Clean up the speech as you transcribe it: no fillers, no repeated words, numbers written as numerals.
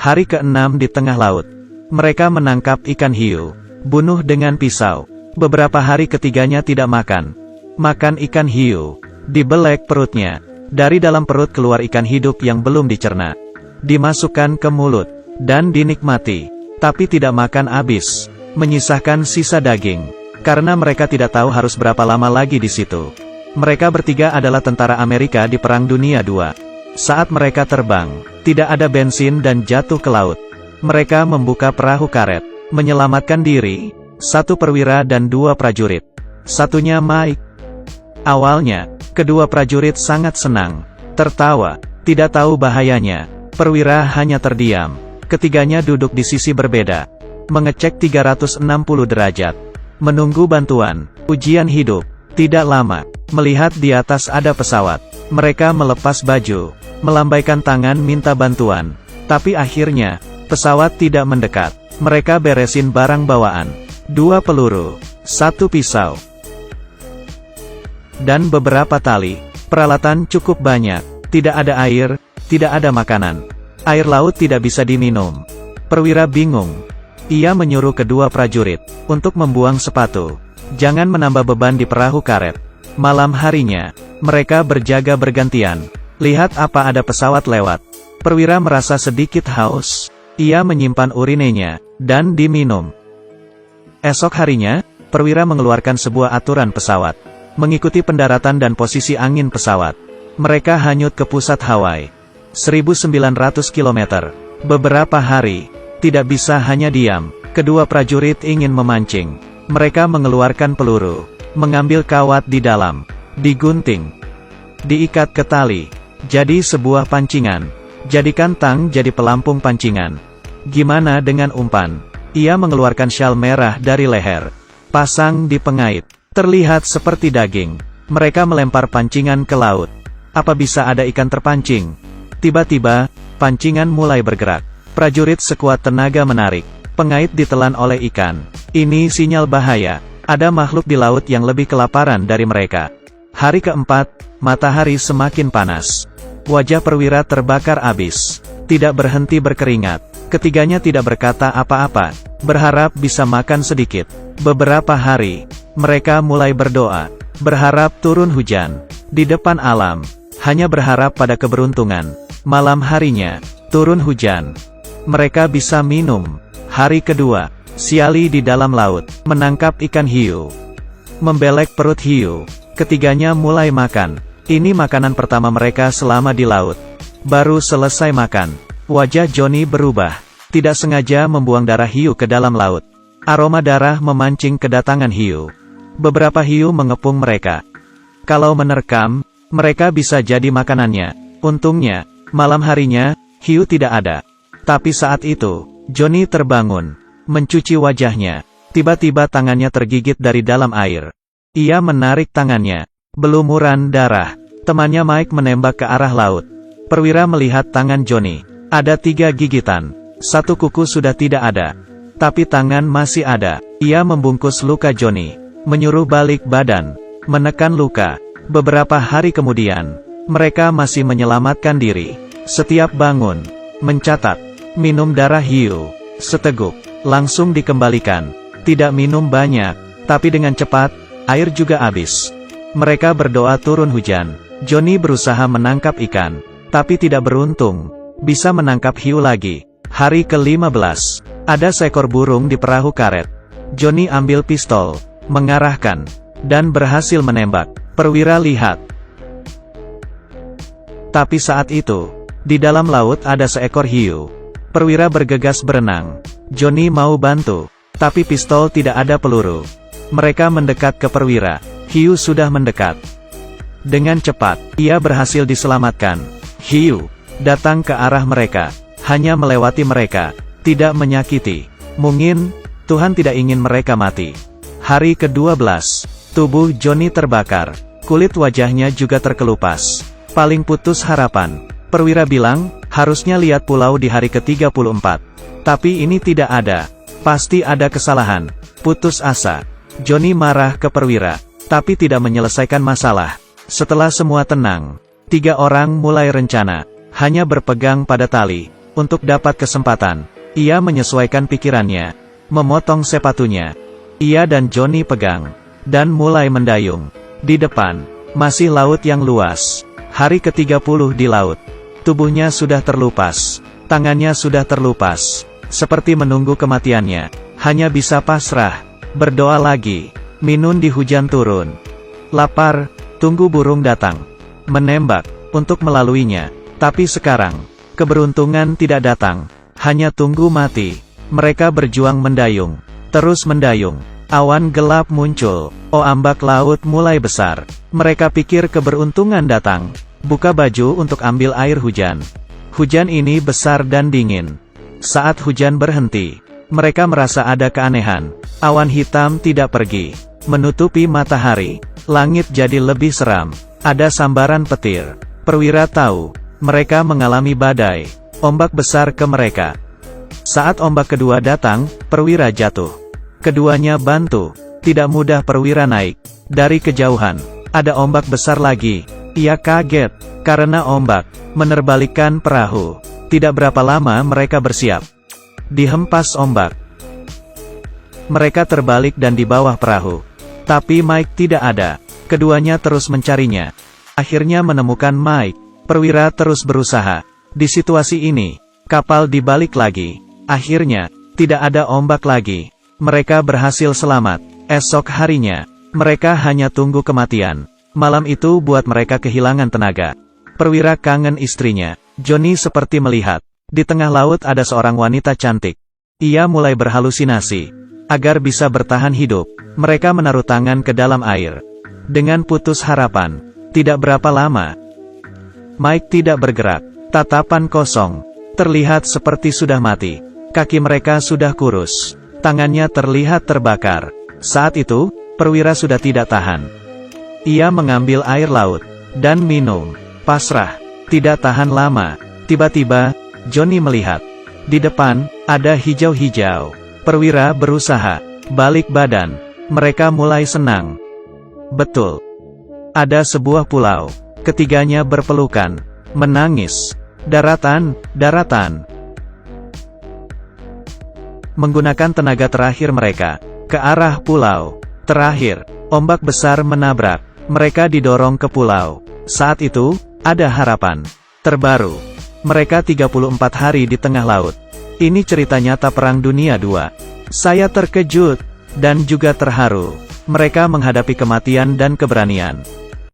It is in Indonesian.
Hari ke-6 di tengah laut. Mereka menangkap ikan hiu. Bunuh dengan pisau. Beberapa hari ketiganya tidak makan. Makan ikan hiu. Dibelek perutnya. Dari dalam perut keluar ikan hidup yang belum dicerna. Dimasukkan ke mulut. Dan dinikmati. Tapi tidak makan habis. Menyisakan sisa daging. Karena mereka tidak tahu harus berapa lama lagi di situ. Mereka bertiga adalah tentara Amerika di Perang Dunia II. Saat mereka terbang, tidak ada bensin dan jatuh ke laut. Mereka membuka perahu karet, menyelamatkan diri, 1 perwira dan 2 prajurit. Satunya Mike. Awalnya, kedua prajurit sangat senang, tertawa, tidak tahu bahayanya. Perwira hanya terdiam. Ketiganya duduk di sisi berbeda, mengecek 360 derajat, menunggu bantuan, ujian hidup. Tidak lama, melihat di atas ada pesawat. Mereka melepas baju, melambaikan tangan minta bantuan. Tapi akhirnya, pesawat tidak mendekat. Mereka beresin barang bawaan. 2 peluru, 1 pisau, dan beberapa tali. Peralatan cukup banyak. Tidak ada air, tidak ada makanan. Air laut tidak bisa diminum. Perwira bingung. Ia menyuruh kedua prajurit untuk membuang sepatu. Jangan menambah beban di perahu karet. Malam harinya, mereka berjaga bergantian. Lihat apa ada pesawat lewat. Perwira merasa sedikit haus. Ia menyimpan urinenya, dan diminum. Esok harinya, perwira mengeluarkan sebuah aturan pesawat. Mengikuti pendaratan dan posisi angin pesawat. Mereka hanyut ke pusat Hawaii. 1900 km. Beberapa hari, tidak bisa hanya diam. Kedua prajurit ingin memancing. Mereka mengeluarkan peluru, mengambil kawat di dalam, digunting, diikat ke tali, jadi sebuah pancingan. Jadikan tang jadi pelampung pancingan. Gimana dengan umpan? Ia mengeluarkan syal merah dari leher, pasang di pengait, terlihat seperti daging. Mereka melempar pancingan ke laut. Apa bisa ada ikan terpancing? Tiba-tiba, pancingan mulai bergerak. Prajurit sekuat tenaga menarik. Pengait ditelan oleh ikan. Ini sinyal bahaya. Ada makhluk di laut yang lebih kelaparan dari mereka. Hari keempat, matahari semakin panas. Wajah perwira terbakar abis. Tidak berhenti berkeringat. Ketiganya tidak berkata apa-apa. Berharap bisa makan sedikit. Beberapa hari, mereka mulai berdoa. Berharap turun hujan. Di depan alam. Hanya berharap pada keberuntungan. Malam harinya, turun hujan. Mereka bisa minum. Hari kedua, siali di dalam laut, menangkap ikan hiu. Membelek perut hiu. Ketiganya mulai makan. Ini makanan pertama mereka selama di laut. Baru selesai makan, wajah Johnny berubah. Tidak sengaja membuang darah hiu ke dalam laut. Aroma darah memancing kedatangan hiu. Beberapa hiu mengepung mereka. Kalau menerkam, mereka bisa jadi makanannya. Untungnya, malam harinya, hiu tidak ada. Tapi saat itu, Johnny terbangun, mencuci wajahnya. Tiba-tiba tangannya tergigit dari dalam air. Ia menarik tangannya. Belumuran darah. Temannya Mike menembak ke arah laut. Perwira melihat tangan Johnny. Ada 3 gigitan. 1 kuku sudah tidak ada. Tapi tangan masih ada. Ia membungkus luka Johnny. Menyuruh balik badan. Menekan luka. Beberapa hari kemudian, mereka masih menyelamatkan diri. Setiap bangun, mencatat. Minum darah hiu. Seteguk. Langsung dikembalikan. Tidak minum banyak. Tapi dengan cepat, air juga habis. Mereka berdoa turun hujan. Johnny berusaha menangkap ikan. Tapi tidak beruntung. Bisa menangkap hiu lagi. Hari ke-15. Ada seekor burung di perahu karet. Johnny ambil pistol. Mengarahkan. Dan berhasil menembak. Perwira lihat. Tapi saat itu, di dalam laut ada seekor hiu. Perwira bergegas berenang. Johnny mau bantu. Tapi pistol tidak ada peluru. Mereka mendekat ke perwira. Hiu sudah mendekat. Dengan cepat, ia berhasil diselamatkan. Hiu datang ke arah mereka. Hanya melewati mereka. Tidak menyakiti. Mungkin, Tuhan tidak ingin mereka mati. Hari ke-12. Tubuh Johnny terbakar. Kulit wajahnya juga terkelupas. Paling putus harapan. Perwira bilang, harusnya lihat pulau di hari ke-34. Tapi ini tidak ada. Pasti ada kesalahan. Putus asa. Johnny marah ke perwira. Tapi tidak menyelesaikan masalah. Setelah semua tenang, 3 orang mulai rencana. Hanya berpegang pada tali. Untuk dapat kesempatan, ia menyesuaikan pikirannya, memotong sepatunya. Ia dan Johnny pegang, dan mulai mendayung. Di depan, masih laut yang luas. Hari ke-30 di laut. Tubuhnya sudah terlupas. Tangannya sudah terlupas. Seperti menunggu kematiannya. Hanya bisa pasrah. Berdoa lagi. Minun di hujan turun. Lapar, tunggu burung datang. Menembak, untuk melaluinya. Tapi sekarang, keberuntungan tidak datang. Hanya tunggu mati. Mereka berjuang mendayung. Terus mendayung. Awan gelap muncul. Ombak laut mulai besar. Mereka pikir keberuntungan datang. Buka baju untuk ambil air hujan. Hujan ini besar dan dingin. Saat hujan berhenti, mereka merasa ada keanehan. Awan hitam tidak pergi, menutupi matahari. Langit jadi lebih seram. Ada sambaran petir. Perwira tahu, mereka mengalami badai. Ombak besar ke mereka. Saat ombak kedua datang, perwira jatuh. Keduanya bantu. Tidak mudah perwira naik. Dari kejauhan, ada ombak besar lagi. Ia kaget, karena ombak menerbalikkan perahu. Tidak berapa lama mereka bersiap. Dihempas ombak. Mereka terbalik dan di bawah perahu. Tapi Mike tidak ada. Keduanya terus mencarinya. Akhirnya menemukan Mike. Perwira terus berusaha. Di situasi ini, kapal dibalik lagi. Akhirnya, tidak ada ombak lagi. Mereka berhasil selamat. Esok harinya, mereka hanya tunggu kematian. Malam itu buat mereka kehilangan tenaga. Perwira kangen istrinya. Johnny seperti melihat, di tengah laut ada seorang wanita cantik. Ia mulai berhalusinasi. Agar bisa bertahan hidup, mereka menaruh tangan ke dalam air. Dengan putus harapan. Tidak berapa lama, Mike tidak bergerak. Tatapan kosong. Terlihat seperti sudah mati. Kaki mereka sudah kurus. Tangannya terlihat terbakar. Saat itu, perwira sudah tidak tahan. Ia mengambil air laut, dan minum. Pasrah. Tidak tahan lama. Tiba-tiba, Johnny melihat. Di depan, ada hijau-hijau. Perwira berusaha. Balik badan. Mereka mulai senang. Betul. Ada sebuah pulau. Ketiganya berpelukan. Menangis. Daratan, daratan. Menggunakan tenaga terakhir mereka, ke arah pulau. Terakhir, ombak besar menabrak. Mereka didorong ke pulau. Saat itu, ada harapan. Terbaru. Mereka 34 hari di tengah laut. Ini cerita nyata Perang Dunia II. Saya terkejut, dan juga terharu. Mereka menghadapi kematian dan keberanian.